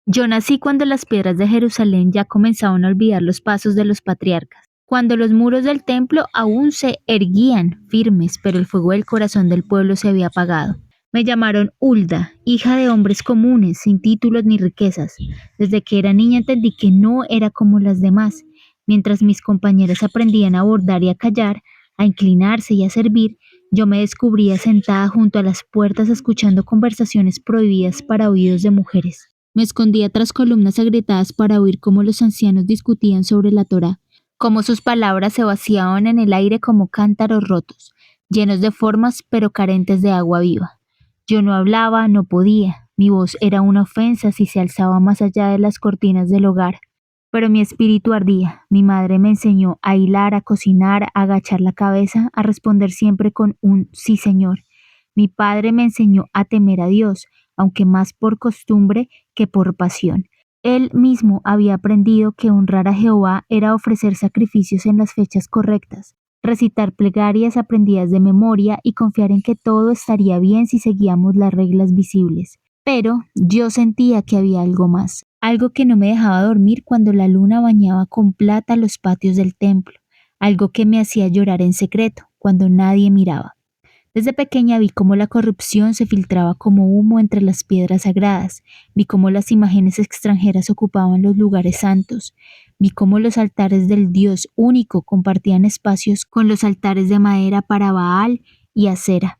Yo nací cuando las piedras de Jerusalén ya comenzaban a olvidar los pasos de los patriarcas, cuando los muros del templo aún se erguían firmes, pero el fuego del corazón del pueblo se había apagado. Me llamaron Hulda, hija de hombres comunes, sin títulos ni riquezas. Desde que era niña entendí que no era como las demás. Mientras mis compañeras aprendían a bordar y a callar, a inclinarse y a servir, yo me descubría sentada junto a las puertas escuchando conversaciones prohibidas para oídos de mujeres. Me escondía tras columnas agrietadas para oír cómo los ancianos discutían sobre la Torá, cómo sus palabras se vaciaban en el aire como cántaros rotos, llenos de formas pero carentes de agua viva. Yo no hablaba, no podía. Mi voz era una ofensa si se alzaba más allá de las cortinas del hogar. Pero mi espíritu ardía. Mi madre me enseñó a hilar, a cocinar, a agachar la cabeza, a responder siempre con un sí, señor. Mi padre me enseñó a temer a Dios, aunque más por costumbre que por pasión. Él mismo había aprendido que honrar a Jehová era ofrecer sacrificios en las fechas correctas, recitar plegarias aprendidas de memoria y confiar en que todo estaría bien si seguíamos las reglas visibles. Pero yo sentía que había algo más, algo que no me dejaba dormir cuando la luna bañaba con plata los patios del templo, algo que me hacía llorar en secreto cuando nadie miraba. Desde pequeña vi cómo la corrupción se filtraba como humo entre las piedras sagradas, vi cómo las imágenes extranjeras ocupaban los lugares santos, vi cómo los altares del Dios único compartían espacios con los altares de madera para Baal y Acera.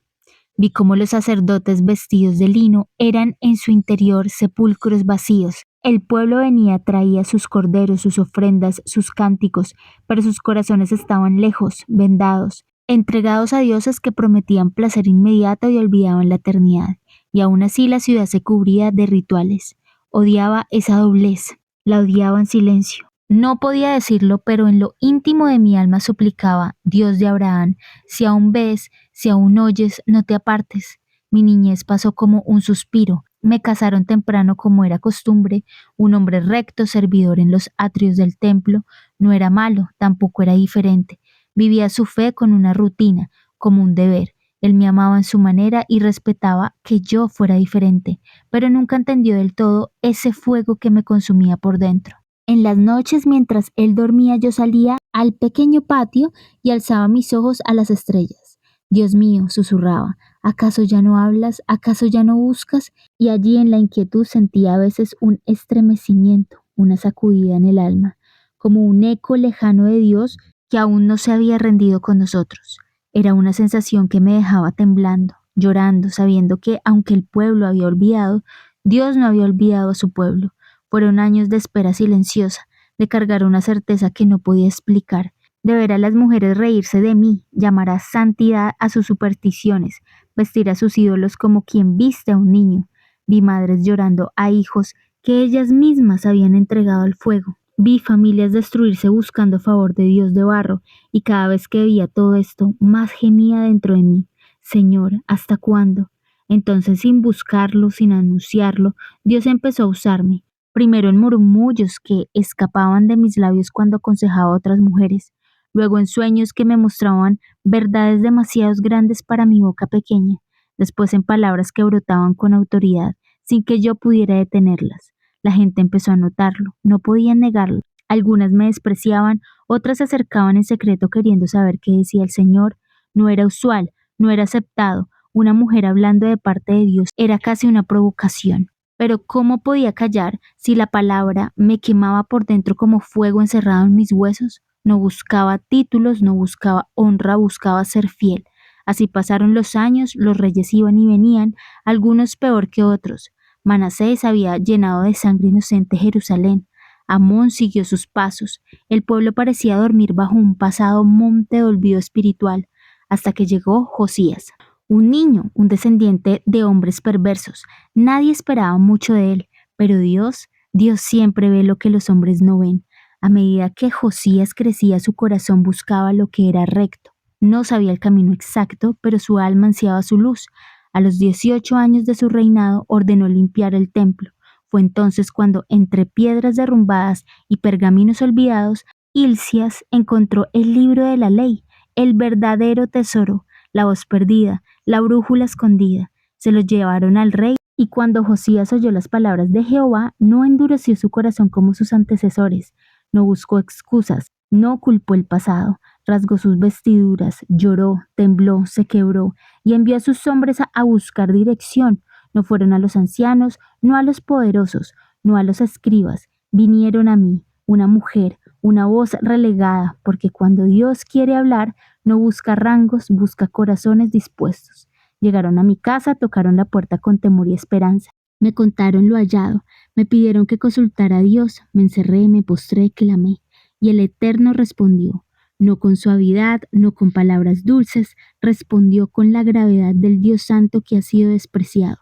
Vi cómo los sacerdotes vestidos de lino eran en su interior sepulcros vacíos. El pueblo venía, traía sus corderos, sus ofrendas, sus cánticos, pero sus corazones estaban lejos, vendados, entregados a dioses que prometían placer inmediato y olvidaban la eternidad. Y aún así la ciudad se cubría de rituales. Odiaba esa doblez, la odiaba en silencio. No podía decirlo, pero en lo íntimo de mi alma suplicaba, Dios de Abraham, si aún ves, si aún oyes, no te apartes. Mi niñez pasó como un suspiro. Me casaron temprano como era costumbre. Un hombre recto, servidor en los atrios del templo. No era malo, tampoco era diferente. Vivía su fe con una rutina, como un deber. Él me amaba en su manera y respetaba que yo fuera diferente, pero nunca entendió del todo ese fuego que me consumía por dentro. En las noches, mientras él dormía, yo salía al pequeño patio y alzaba mis ojos a las estrellas. Dios mío, susurraba, ¿acaso ya no hablas? ¿Acaso ya no buscas? Y allí en la inquietud sentía a veces un estremecimiento, una sacudida en el alma, como un eco lejano de Dios que aún no se había rendido con nosotros. Era una sensación que me dejaba temblando, llorando, sabiendo que, aunque el pueblo había olvidado, Dios no había olvidado a su pueblo. Fueron años de espera silenciosa, de cargar una certeza que no podía explicar, de ver a las mujeres reírse de mí, llamar a santidad a sus supersticiones, vestir a sus ídolos como quien viste a un niño. Vi madres llorando a hijos que ellas mismas habían entregado al fuego. Vi familias destruirse buscando favor de Dios de barro, y cada vez que veía todo esto, más gemía dentro de mí. Señor, ¿hasta cuándo? Entonces, sin buscarlo, sin anunciarlo, Dios empezó a usarme. Primero en murmullos que escapaban de mis labios cuando aconsejaba a otras mujeres, luego en sueños que me mostraban verdades demasiado grandes para mi boca pequeña, después en palabras que brotaban con autoridad, sin que yo pudiera detenerlas. La gente empezó a notarlo, no podían negarlo. Algunas me despreciaban, otras se acercaban en secreto queriendo saber qué decía el Señor. No era usual, no era aceptado. Una mujer hablando de parte de Dios era casi una provocación. Pero ¿cómo podía callar si la palabra me quemaba por dentro como fuego encerrado en mis huesos? No buscaba títulos, no buscaba honra, buscaba ser fiel. Así pasaron los años, los reyes iban y venían, algunos peor que otros. Manasés había llenado de sangre inocente Jerusalén. Amón siguió sus pasos. El pueblo parecía dormir bajo un pasado monte de olvido espiritual, hasta que llegó Josías. Un niño, un descendiente de hombres perversos. Nadie esperaba mucho de él, pero Dios siempre ve lo que los hombres no ven. A medida que Josías crecía, su corazón buscaba lo que era recto. No sabía el camino exacto, pero su alma ansiaba su luz. A los 18 años de su reinado ordenó limpiar el templo. Fue entonces cuando, entre piedras derrumbadas y pergaminos olvidados, Hilcias encontró el libro de la ley, el verdadero tesoro, la voz perdida, la brújula escondida. Se lo llevaron al rey Y cuando Josías oyó las palabras de Jehová, no endureció su corazón como sus antecesores, no buscó excusas, no culpó el pasado, rasgó sus vestiduras, lloró, tembló, se quebró, y envió a sus hombres a buscar dirección. No fueron a los ancianos, no a los poderosos, no a los escribas, vinieron a mí, una mujer, una voz relegada, porque cuando Dios quiere hablar, no busca rangos, busca corazones dispuestos. Llegaron a mi casa, tocaron la puerta con temor y esperanza. Me contaron lo hallado, me pidieron que consultara a Dios, me encerré, me postré, clamé. Y el Eterno respondió, no con suavidad, no con palabras dulces, respondió con la gravedad del Dios Santo que ha sido despreciado.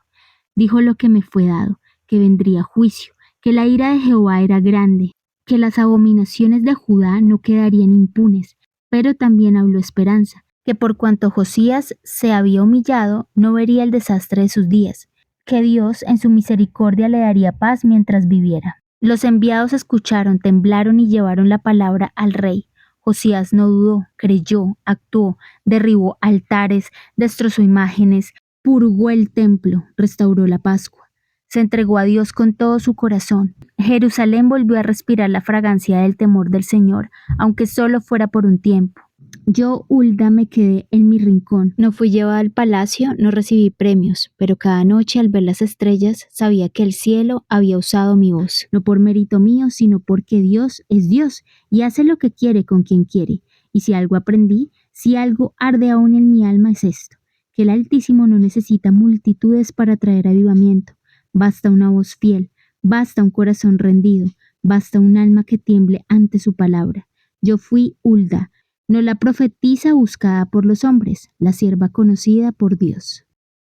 Dijo lo que me fue dado, que vendría juicio, que la ira de Jehová era grande, que las abominaciones de Judá no quedarían impunes, pero también habló esperanza, que por cuanto Josías se había humillado, no vería el desastre de sus días, que Dios en su misericordia le daría paz mientras viviera. Los enviados escucharon, temblaron y llevaron la palabra al rey. Josías no dudó, creyó, actuó, derribó altares, destrozó imágenes, purgó el templo, restauró la Pascua. Se entregó a Dios con todo su corazón. Jerusalén volvió a respirar la fragancia del temor del Señor, aunque solo fuera por un tiempo. Yo, Hulda, me quedé en mi rincón. No fui llevada al palacio, no recibí premios, pero cada noche al ver las estrellas sabía que el cielo había usado mi voz. No por mérito mío, sino porque Dios es Dios y hace lo que quiere con quien quiere. Y si algo aprendí, si algo arde aún en mi alma es esto, que el Altísimo no necesita multitudes para traer avivamiento. Basta una voz fiel, basta un corazón rendido, basta un alma que tiemble ante su palabra. Yo fui Hulda, no la profetisa buscada por los hombres, la sierva conocida por Dios.